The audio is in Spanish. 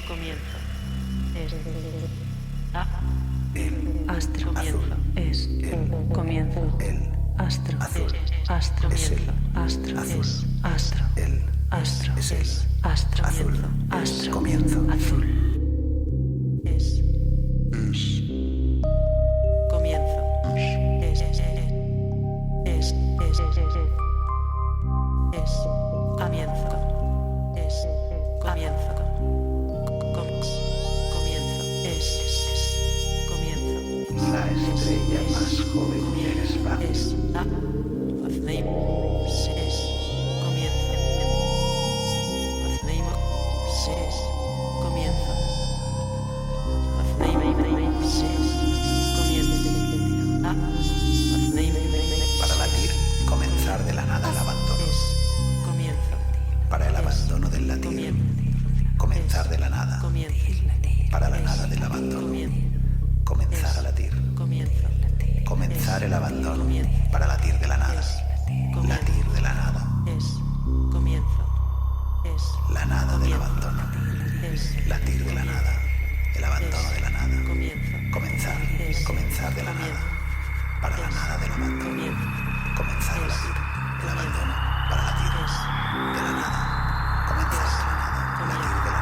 Comienzo. Es. A. El Astro. azul. Es. El Comienzo. el Astro. azul. Astro. Es el Astro. azul. Es. Astro. El Astro. es el Astro. azul. Astro. Comienzo. Azul. Es. Es. Comienzo. Es. Es. Es. Comienzo. Es. Comienzo. Comienzo. Es. Comienzo. La estrella más joven del espacio. Es. Name. Es. Comienzo. Name. Es. Comienzo. Name. Es. Comienzo. Name. Para latir, comenzar de la nada el abandono. Es. Comienzo. Para el abandono del latir, Comienzo. comenzar de la nada. Comienzo. Para la nada del abandono, comenzar a latir. Comienzo. Comenzar el abandono para latir de la nada. Latir de la nada. Es. Comienzo. Es. La nada del abandono. Es. Latir de la nada. El abandono de la nada. Comienzo. Comenzar. Comenzar de la nada. Para la nada del abandono. Comienzo. Comenzar a latir. El abandono para latir de la nada. Comenzar de la nada. Latir de la